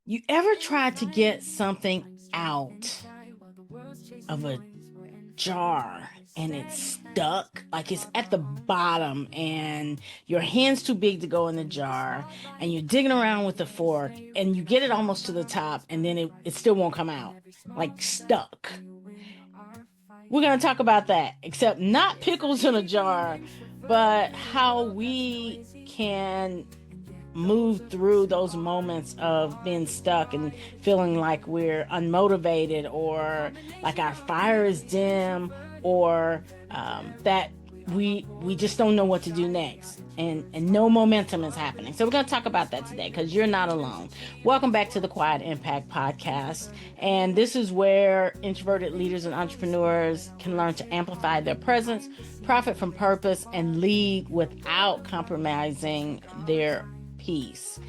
You ever tried to get something out of a jar and it's stuck? Like it's at the bottom and your hand's too big to go in the jar and you're digging around with the fork and you get it almost to the top and then it still won't come out. Like stuck. We're going to talk about that, except not pickles in a jar, but how we can move through those moments of being stuck and feeling like we're unmotivated or like our fire is dim or that we just don't know what to do next and no momentum is happening. So we're going to talk about that today because you're not alone. Welcome back to the Quiet Impact Podcast. And this is where introverted leaders and entrepreneurs can learn to amplify their presence, profit from purpose, and lead without compromising their peace.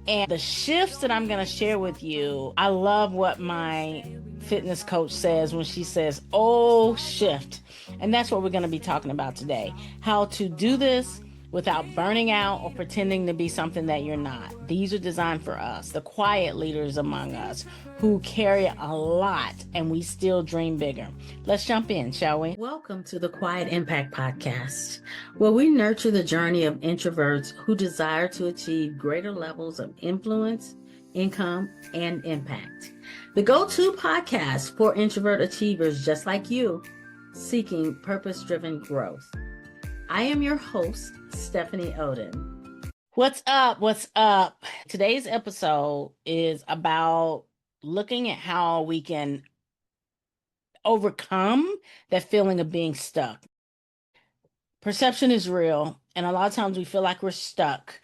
And the shifts that I'm going to share with you, I love what my fitness coach says when she says, oh, shift. And that's what we're going to be talking about today. How to do this without burning out or pretending to be something that you're not. These are designed for us, the quiet leaders among us who carry a lot and we still dream bigger. Let's jump in, shall we? Welcome to the Quiet Impact Podcast, where we nurture the journey of introverts who desire to achieve greater levels of influence, income, and impact. The go-to podcast for introvert achievers just like you, seeking purpose-driven growth. I am your host, Stephanie Oden. What's up? What's up? Today's episode is about looking at how we can overcome that feeling of being stuck. Perception is real, and a lot of times we feel like we're stuck,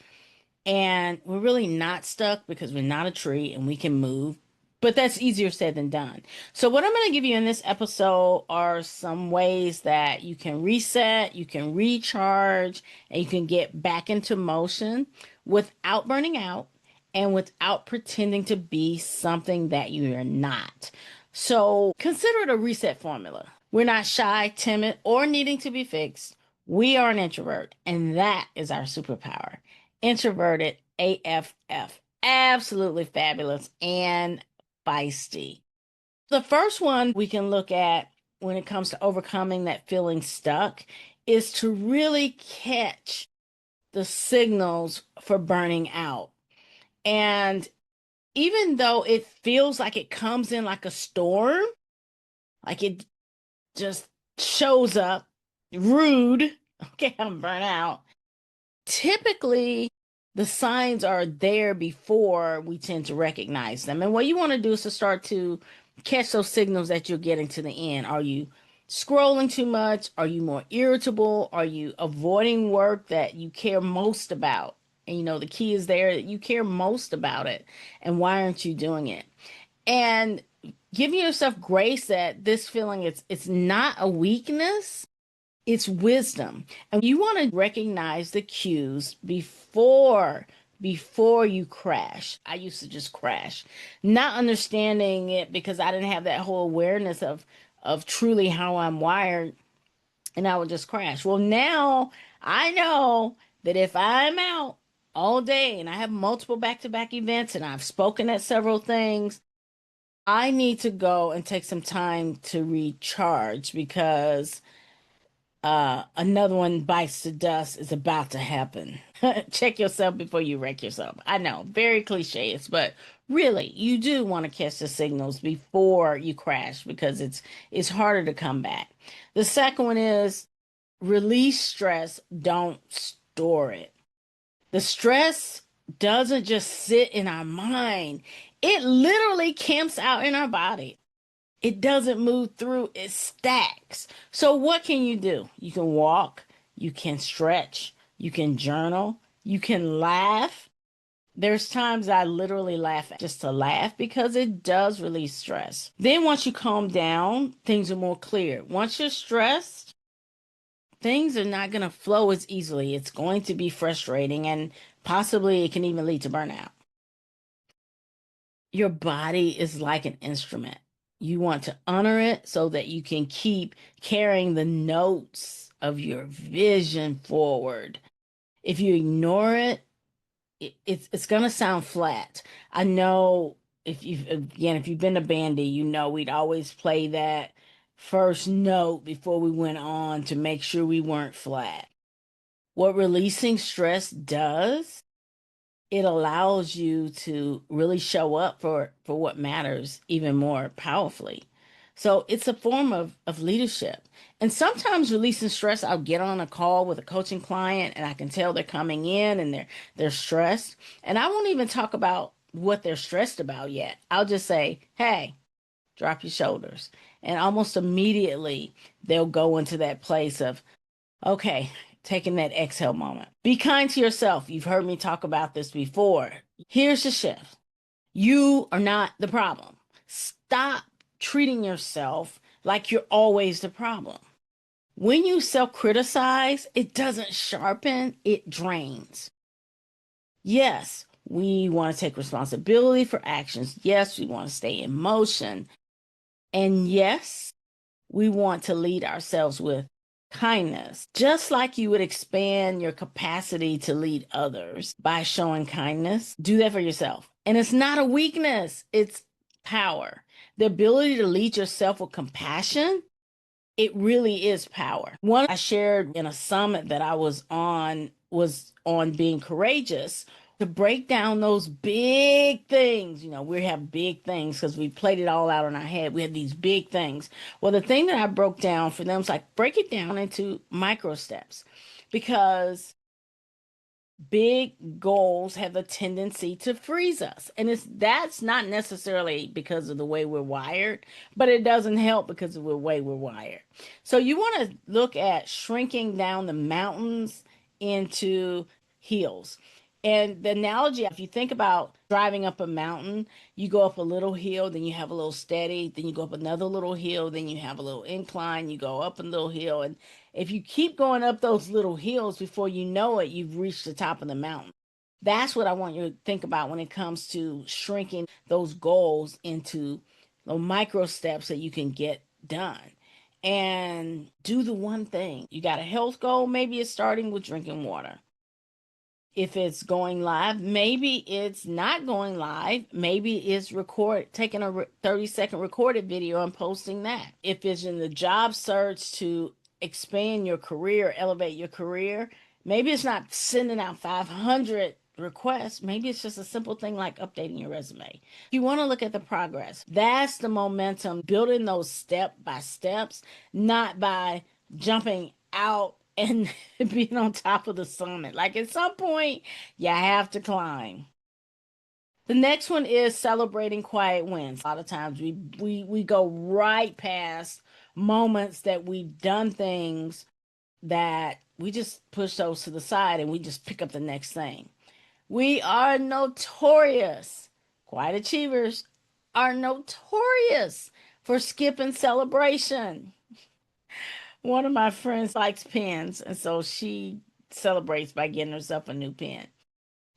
and we're really not stuck because we're not a tree and we can move. But that's easier said than done. So what I'm going to give you in this episode are some ways that you can reset, you can recharge, and you can get back into motion without burning out and without pretending to be something that you are not. So consider it a reset formula. We're not shy, timid, or needing to be fixed. We are an introvert, and that is our superpower. Introverted AFF. Absolutely fabulous and feisty. The first one we can look at when it comes to overcoming that feeling stuck is to really catch the signals for burning out. And even though it feels like it comes in like a storm, like it just shows up rude, okay, I'm burnt out. Typically, the signs are there before we tend to recognize them. And what you want to do is to start to catch those signals that you're getting to the end. Are you scrolling too much? Are you more irritable? Are you avoiding work that you care most about? And the key is there that you care most about it. And why aren't you doing it? And giving yourself grace that this feeling, it's not a weakness. It's wisdom. And you want to recognize the cues before you crash. I used to just crash, not understanding it because I didn't have that whole awareness of truly how I'm wired, and I would just crash. Well, now I know that if I'm out all day and I have multiple back-to-back events and I've spoken at several things, I need to go and take some time to recharge because another one bites the dust is about to happen. Check yourself before you wreck yourself. I know, very cliches, but really, you do want to catch the signals before you crash because it's harder to come back. The second one is release stress, don't store it. The stress doesn't just sit in our mind. It literally camps out in our body. It doesn't move through, it stacks. So what can you do? You can walk, you can stretch, you can journal, you can laugh. There's times I literally laugh just to laugh because it does release stress. Then once you calm down, things are more clear. Once you're stressed, things are not going to flow as easily. It's going to be frustrating and possibly it can even lead to burnout. Your body is like an instrument. You want to honor it so that you can keep carrying the notes of your vision forward. If you ignore it, it's going to sound flat. I know if you've been to bandy, you know we'd always play that first note before we went on to make sure we weren't flat. What releasing stress does, it allows you to really show up for what matters even more powerfully. So it's a form of leadership. And sometimes releasing stress, I'll get on a call with a coaching client and I can tell they're coming in and they're stressed. And I won't even talk about what they're stressed about yet. I'll just say, hey, drop your shoulders. And almost immediately they'll go into that place of, okay, taking that exhale moment. Be kind to yourself. You've heard me talk about this before. Here's the shift. You are not the problem. Stop treating yourself like you're always the problem. When you self criticize, it doesn't sharpen, it drains. Yes, we want to take responsibility for actions. Yes, we want to stay in motion. And yes, we want to lead ourselves with kindness. Just like you would expand your capacity to lead others by showing kindness, do that for yourself. And it's not a weakness, it's power. The ability to lead yourself with compassion, it really is power. One I shared in a summit that I was on being courageous to break down those big things. You know, we have big things because we played it all out in our head. We had these big things. Well, the thing that I broke down for them was like, break it down into micro steps because big goals have a tendency to freeze us. And that's not necessarily because of the way we're wired, but it doesn't help because of the way we're wired. So you want to look at shrinking down the mountains into hills. And the analogy, if you think about driving up a mountain, you go up a little hill, then you have a little steady, then you go up another little hill, then you have a little incline, you go up a little hill. And if you keep going up those little hills, before you know it, you've reached the top of the mountain. That's what I want you to think about when it comes to shrinking those goals into the micro steps that you can get done. And do the one thing. You got a health goal, maybe it's starting with drinking water. If it's going live, maybe it's not going live. Maybe it's taking a 30-second recorded video and posting that. If it's in the job search to expand your career, elevate your career, maybe it's not sending out 500 requests. Maybe it's just a simple thing like updating your resume. You want to look at the progress. That's the momentum, building those step by steps, not by jumping out and being on top of the summit. Like at some point, you have to climb. The next one is celebrating quiet wins. A lot of times we go right past moments that we've done things that we just push those to the side and we just pick up the next thing. We are notorious. Quiet achievers are notorious for skipping celebration. One of my friends likes pens, and so she celebrates by getting herself a new pen.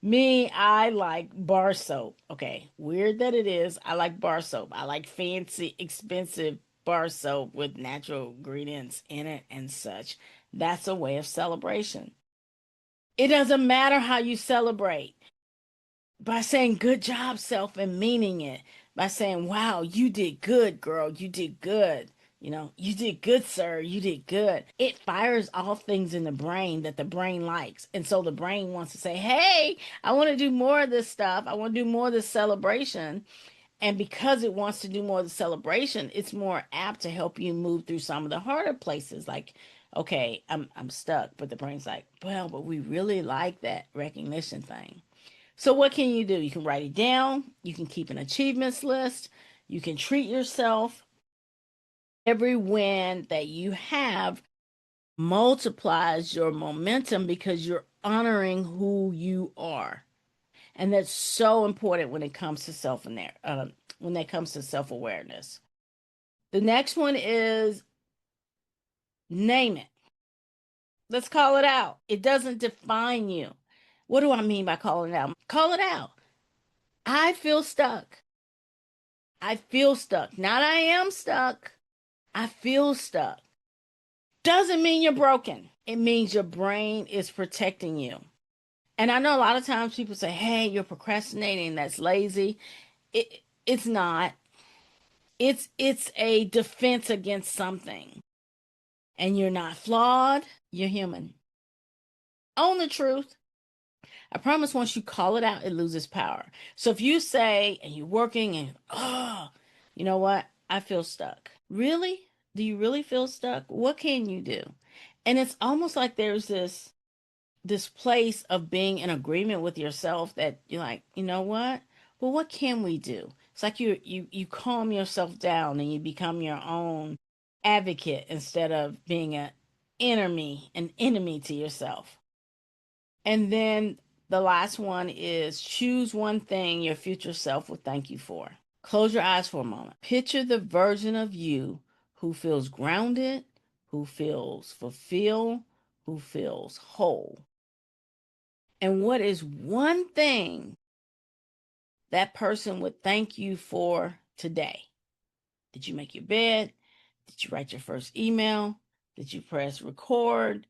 Me, I like bar soap. Okay, weird that it is. I like bar soap. I like fancy, expensive bar soap with natural ingredients in it and such. That's a way of celebration. It doesn't matter how you celebrate by saying good job, self, and meaning it. By saying, wow, you did good, girl. You did good. You know, you did good, sir. You did good. It fires off things in the brain that the brain likes. And so the brain wants to say, hey, I want to do more of this stuff. I want to do more of this celebration. And because it wants to do more of the celebration, it's more apt to help you move through some of the harder places. Like, okay, I'm stuck. But the brain's like, well, but we really like that recognition thing. So what can you do? You can write it down. You can keep an achievements list. You can treat yourself. Every win that you have multiplies your momentum because you're honoring who you are. And that's so important when it comes to when it comes to self-awareness. The next one is name it. Let's call it out. It doesn't define you. What do I mean by calling it out? Call it out. I feel stuck. I feel stuck. Not I am stuck. I feel stuck. Doesn't mean you're broken. It means your brain is protecting you. And I know a lot of times people say, hey, you're procrastinating. That's lazy. It's not. It's a defense against something. And you're not flawed, you're human. Own the truth. I promise once you call it out, it loses power. So if you say, and you're working and, oh, you know what? I feel stuck. Really? Do you really feel stuck? What can you do? And it's almost like there's this place of being in agreement with yourself that you're like, you know what? Well, what can we do? It's like you calm yourself down and you become your own advocate instead of being an enemy to yourself. And then the last one is choose one thing your future self will thank you for. Close your eyes for a moment. Picture the version of you who feels grounded, who feels fulfilled, who feels whole. And what is one thing that person would thank you for today? Did you make your bed? Did you write your first email? Did you press record?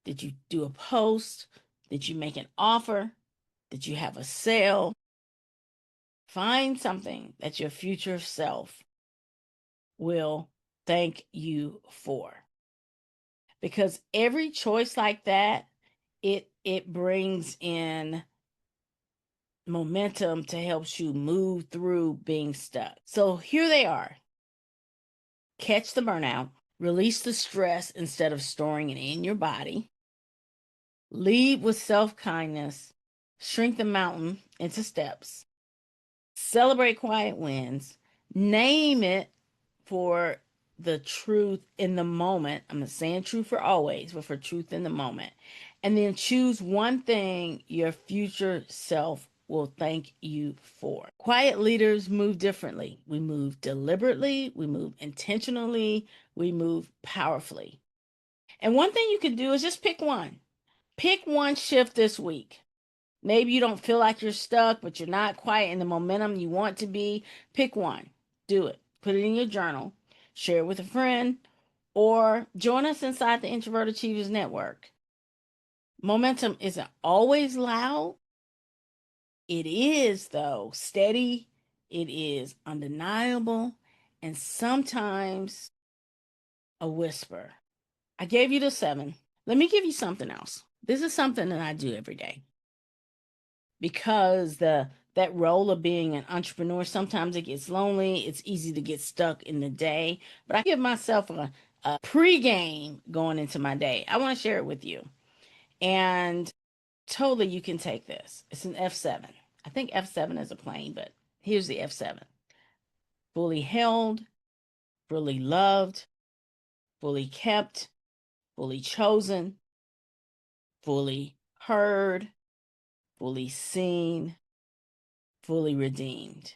Did you do a post? Did you make an offer? Did you have a sale? Find something that your future self will thank you for. Because every choice like that, it brings in momentum to help you move through being stuck. So here they are. Catch the burnout, release the stress instead of storing it in your body, lead with self-kindness, shrink the mountain into steps, celebrate quiet wins, name it for the truth in the moment. I'm not saying truth for always, but for truth in the moment. And then choose one thing your future self will thank you for. Quiet leaders move differently. We move deliberately, we move intentionally, we move powerfully. And one thing you can do is just pick one. Pick one shift this week. Maybe you don't feel like you're stuck, but you're not quite in the momentum you want to be. Pick one. Do it. Put it in your journal. Share it with a friend. Or join us inside the Introvert Achievers Network. Momentum isn't always loud. It is, though, steady. It is undeniable. And sometimes a whisper. I gave you the 7. Let me give you something else. This is something that I do every day. Because that role of being an entrepreneur, sometimes it gets lonely. It's easy to get stuck in the day. But I give myself a pregame going into my day. I want to share it with you. And totally you can take this. It's an F7. I think F7 is a plane, but here's the F7. Fully held, fully loved, fully kept, fully chosen, fully heard, fully seen, fully redeemed.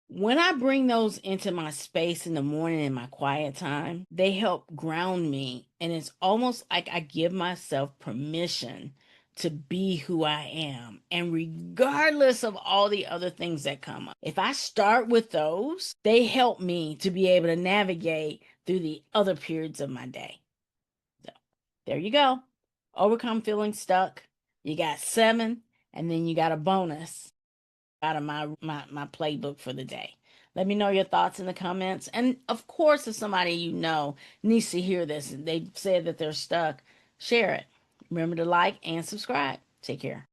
When I bring those into my space in the morning in my quiet time, they help ground me. And it's almost like I give myself permission to be who I am. And regardless of all the other things that come up, if I start with those, they help me to be able to navigate through the other periods of my day. So there you go. Overcome feeling stuck. You got 7, and then you got a bonus out of my playbook for the day. Let me know your thoughts in the comments. And of course, if somebody you know needs to hear this and they said that they're stuck, share it. Remember to like and subscribe. Take care.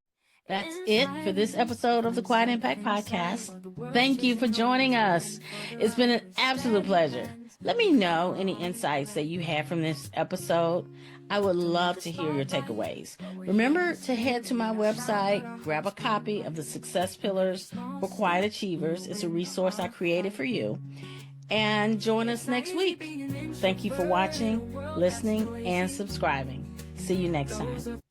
That's it for this episode of the Quiet Impact Podcast. Thank you for joining us. It's been an absolute pleasure. Let me know any insights that you had from this episode. I would love to hear your takeaways. Remember to head to my website, grab a copy of the Success Pillars for Quiet Achievers. It's a resource I created for you. And join us next week. Thank you for watching, listening, and subscribing. See you next time.